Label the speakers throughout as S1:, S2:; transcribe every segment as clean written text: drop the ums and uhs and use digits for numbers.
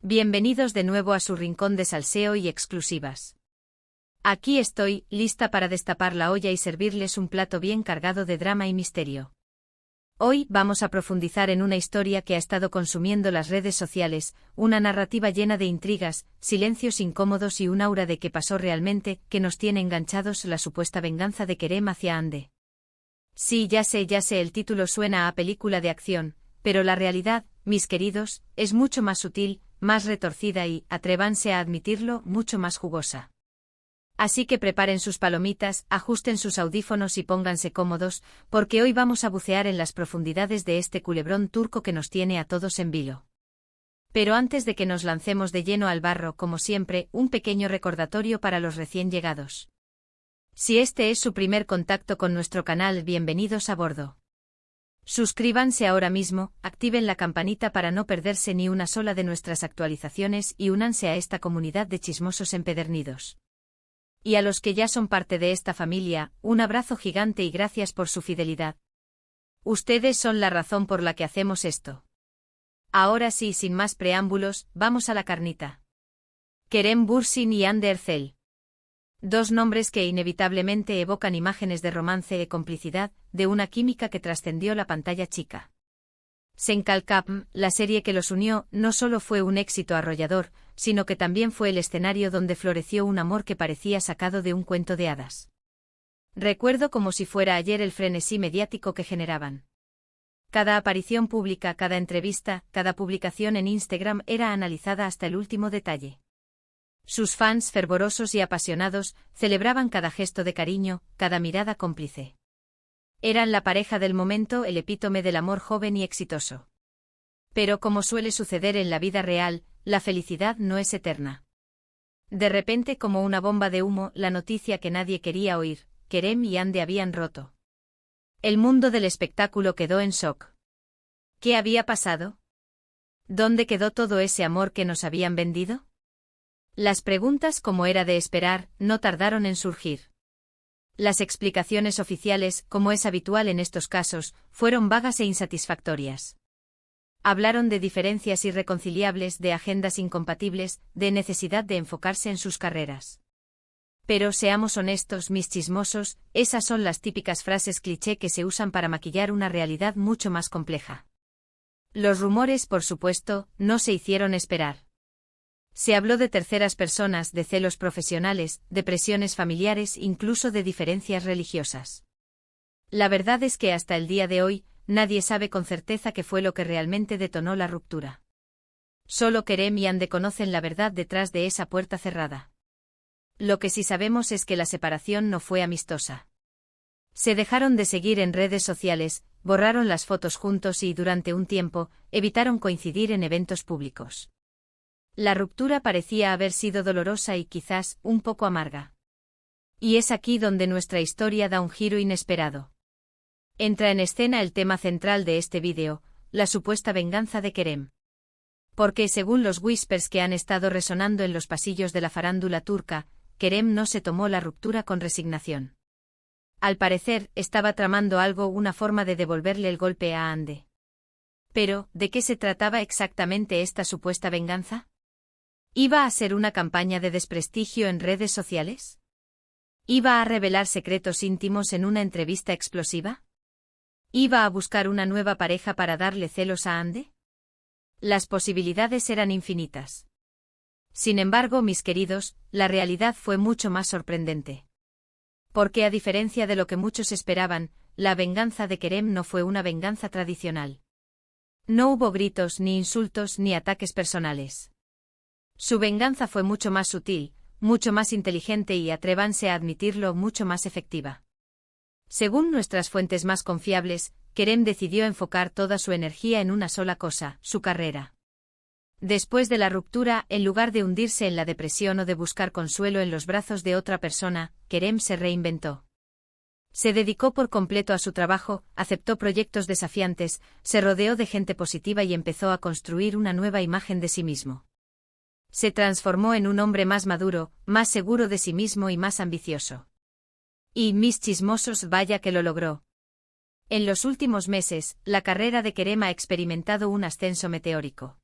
S1: Bienvenidos de nuevo a su rincón de salseo y exclusivas. Aquí estoy, lista para destapar la olla y servirles un plato bien cargado de drama y misterio. Hoy vamos a profundizar en una historia que ha estado consumiendo las redes sociales, una narrativa llena de intrigas, silencios incómodos y un aura de qué pasó realmente, que nos tiene enganchados: la supuesta venganza de Kerem hacia Hande. Sí, ya sé, el título suena a película de acción, pero la realidad, mis queridos, es mucho más sutil, más retorcida y, atrévanse a admitirlo, mucho más jugosa. Así que preparen sus palomitas, ajusten sus audífonos y pónganse cómodos, porque hoy vamos a bucear en las profundidades de este culebrón turco que nos tiene a todos en vilo. Pero antes de que nos lancemos de lleno al barro, como siempre, un pequeño recordatorio para los recién llegados. Si este es su primer contacto con nuestro canal, bienvenidos a bordo. Suscríbanse ahora mismo, activen la campanita para no perderse ni una sola de nuestras actualizaciones y únanse a esta comunidad de chismosos empedernidos. Y a los que ya son parte de esta familia, un abrazo gigante y gracias por su fidelidad. Ustedes son la razón por la que hacemos esto. Ahora sí, sin más preámbulos, vamos a la carnita. Kerem Bürsin y Hande Erçel. Dos nombres que inevitablemente evocan imágenes de romance y complicidad, de una química que trascendió la pantalla chica. Senkalkapm, la serie que los unió, no solo fue un éxito arrollador, sino que también fue el escenario donde floreció un amor que parecía sacado de un cuento de hadas. Recuerdo como si fuera ayer el frenesí mediático que generaban. Cada aparición pública, cada entrevista, cada publicación en Instagram era analizada hasta el último detalle. Sus fans, fervorosos y apasionados, celebraban cada gesto de cariño, cada mirada cómplice. Eran la pareja del momento, el epítome del amor joven y exitoso. Pero como suele suceder en la vida real, la felicidad no es eterna. De repente, como una bomba de humo, la noticia que nadie quería oír: Kerem y Hande habían roto. El mundo del espectáculo quedó en shock. ¿Qué había pasado? ¿Dónde quedó todo ese amor que nos habían vendido? Las preguntas, como era de esperar, no tardaron en surgir. Las explicaciones oficiales, como es habitual en estos casos, fueron vagas e insatisfactorias. Hablaron de diferencias irreconciliables, de agendas incompatibles, de necesidad de enfocarse en sus carreras. Pero seamos honestos, mis chismosos, esas son las típicas frases cliché que se usan para maquillar una realidad mucho más compleja. Los rumores, por supuesto, no se hicieron esperar. Se habló de terceras personas, de celos profesionales, de presiones familiares, incluso de diferencias religiosas. La verdad es que hasta el día de hoy, nadie sabe con certeza qué fue lo que realmente detonó la ruptura. Solo Kerem y Hande conocen la verdad detrás de esa puerta cerrada. Lo que sí sabemos es que la separación no fue amistosa. Se dejaron de seguir en redes sociales, borraron las fotos juntos y, durante un tiempo, evitaron coincidir en eventos públicos. La ruptura parecía haber sido dolorosa y quizás un poco amarga. Y es aquí donde nuestra historia da un giro inesperado. Entra en escena el tema central de este vídeo, la supuesta venganza de Kerem. Porque según los whispers que han estado resonando en los pasillos de la farándula turca, Kerem no se tomó la ruptura con resignación. Al parecer, estaba tramando algo, una forma de devolverle el golpe a Hande. Pero, ¿de qué se trataba exactamente esta supuesta venganza? ¿Iba a ser una campaña de desprestigio en redes sociales? ¿Iba a revelar secretos íntimos en una entrevista explosiva? ¿Iba a buscar una nueva pareja para darle celos a Hande? Las posibilidades eran infinitas. Sin embargo, mis queridos, la realidad fue mucho más sorprendente. Porque a diferencia de lo que muchos esperaban, la venganza de Kerem no fue una venganza tradicional. No hubo gritos, ni insultos, ni ataques personales. Su venganza fue mucho más sutil, mucho más inteligente y, atrévanse a admitirlo, mucho más efectiva. Según nuestras fuentes más confiables, Kerem decidió enfocar toda su energía en una sola cosa: su carrera. Después de la ruptura, en lugar de hundirse en la depresión o de buscar consuelo en los brazos de otra persona, Kerem se reinventó. Se dedicó por completo a su trabajo, aceptó proyectos desafiantes, se rodeó de gente positiva y empezó a construir una nueva imagen de sí mismo. Se transformó en un hombre más maduro, más seguro de sí mismo y más ambicioso. Y, mis chismosos, vaya que lo logró. En los últimos meses, la carrera de Kerem ha experimentado un ascenso meteórico.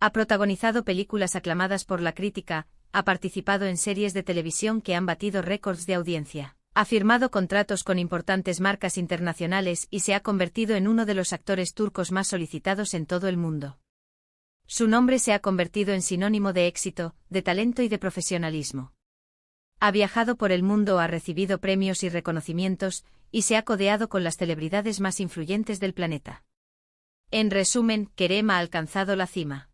S1: Ha protagonizado películas aclamadas por la crítica, ha participado en series de televisión que han batido récords de audiencia, ha firmado contratos con importantes marcas internacionales y se ha convertido en uno de los actores turcos más solicitados en todo el mundo. Su nombre se ha convertido en sinónimo de éxito, de talento y de profesionalismo. Ha viajado por el mundo, ha recibido premios y reconocimientos, y se ha codeado con las celebridades más influyentes del planeta. En resumen, Kerem ha alcanzado la cima.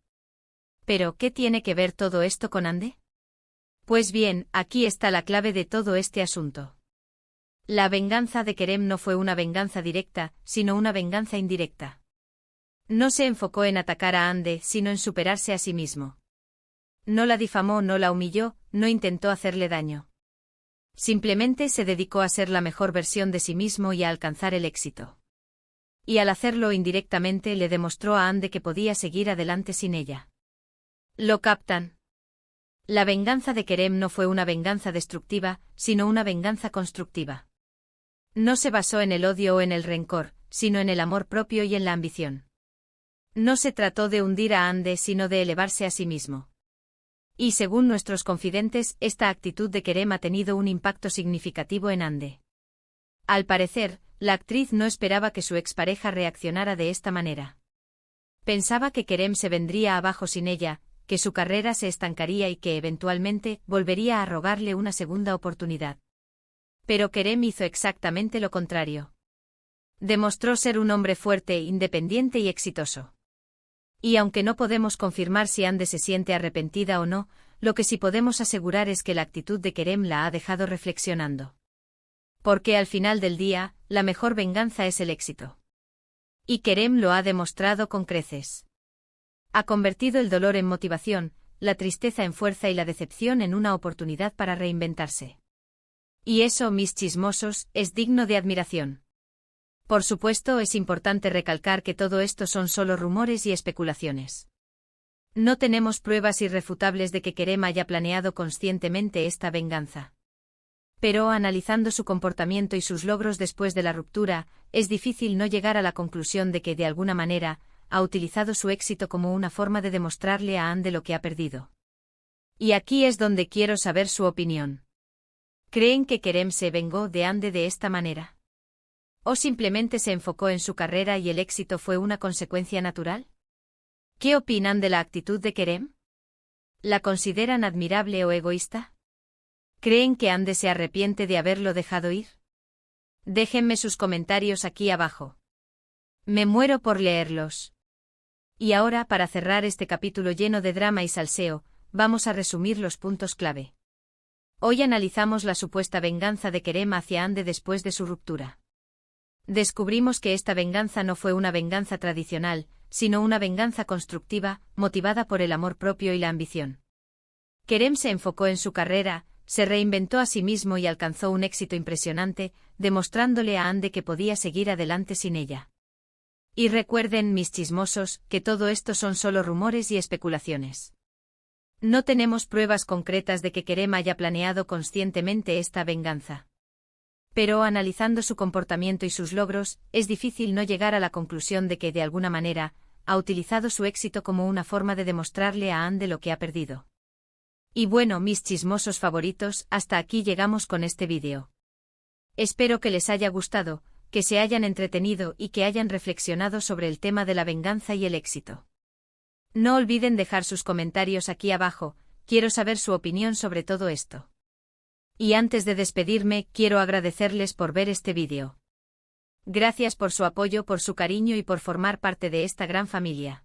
S1: ¿Pero qué tiene que ver todo esto con Hande? Pues bien, aquí está la clave de todo este asunto. La venganza de Kerem no fue una venganza directa, sino una venganza indirecta. No se enfocó en atacar a Hande, sino en superarse a sí mismo. No la difamó, no la humilló, no intentó hacerle daño. Simplemente se dedicó a ser la mejor versión de sí mismo y a alcanzar el éxito. Y al hacerlo indirectamente le demostró a Hande que podía seguir adelante sin ella. ¿Lo captan? La venganza de Kerem no fue una venganza destructiva, sino una venganza constructiva. No se basó en el odio o en el rencor, sino en el amor propio y en la ambición. No se trató de hundir a Hande, sino de elevarse a sí mismo. Y según nuestros confidentes, esta actitud de Kerem ha tenido un impacto significativo en Hande. Al parecer, la actriz no esperaba que su expareja reaccionara de esta manera. Pensaba que Kerem se vendría abajo sin ella, que su carrera se estancaría y que eventualmente volvería a rogarle una segunda oportunidad. Pero Kerem hizo exactamente lo contrario. Demostró ser un hombre fuerte, independiente y exitoso. Y aunque no podemos confirmar si Hande se siente arrepentida o no, lo que sí podemos asegurar es que la actitud de Kerem la ha dejado reflexionando. Porque al final del día, la mejor venganza es el éxito. Y Kerem lo ha demostrado con creces. Ha convertido el dolor en motivación, la tristeza en fuerza y la decepción en una oportunidad para reinventarse. Y eso, mis chismosos, es digno de admiración. Por supuesto, es importante recalcar que todo esto son solo rumores y especulaciones. No tenemos pruebas irrefutables de que Kerem haya planeado conscientemente esta venganza. Pero analizando su comportamiento y sus logros después de la ruptura, es difícil no llegar a la conclusión de que, de alguna manera, ha utilizado su éxito como una forma de demostrarle a Hande lo que ha perdido. Y aquí es donde quiero saber su opinión. ¿Creen que Kerem se vengó de Hande de esta manera? ¿O simplemente se enfocó en su carrera y el éxito fue una consecuencia natural? ¿Qué opinan de la actitud de Kerem? ¿La consideran admirable o egoísta? ¿Creen que Hande se arrepiente de haberlo dejado ir? Déjenme sus comentarios aquí abajo. Me muero por leerlos. Y ahora, para cerrar este capítulo lleno de drama y salseo, vamos a resumir los puntos clave. Hoy analizamos la supuesta venganza de Kerem hacia Hande después de su ruptura. Descubrimos que esta venganza no fue una venganza tradicional, sino una venganza constructiva, motivada por el amor propio y la ambición. Kerem se enfocó en su carrera, se reinventó a sí mismo y alcanzó un éxito impresionante, demostrándole a Hande que podía seguir adelante sin ella. Y recuerden, mis chismosos, que todo esto son solo rumores y especulaciones. No tenemos pruebas concretas de que Kerem haya planeado conscientemente esta venganza. Pero analizando su comportamiento y sus logros, es difícil no llegar a la conclusión de que, de alguna manera, ha utilizado su éxito como una forma de demostrarle a Hande lo que ha perdido. Y bueno, mis chismosos favoritos, hasta aquí llegamos con este vídeo. Espero que les haya gustado, que se hayan entretenido y que hayan reflexionado sobre el tema de la venganza y el éxito. No olviden dejar sus comentarios aquí abajo, quiero saber su opinión sobre todo esto. Y antes de despedirme, quiero agradecerles por ver este vídeo. Gracias por su apoyo, por su cariño y por formar parte de esta gran familia.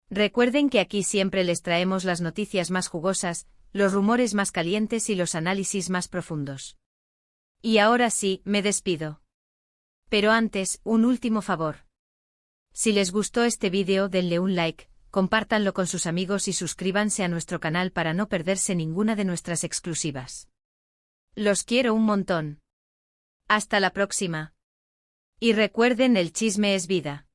S1: Recuerden que aquí siempre les traemos las noticias más jugosas, los rumores más calientes y los análisis más profundos. Y ahora sí, me despido. Pero antes, un último favor. Si les gustó este vídeo, denle un like, compártanlo con sus amigos y suscríbanse a nuestro canal para no perderse ninguna de nuestras exclusivas. Los quiero un montón. Hasta la próxima. Y recuerden, el chisme es vida.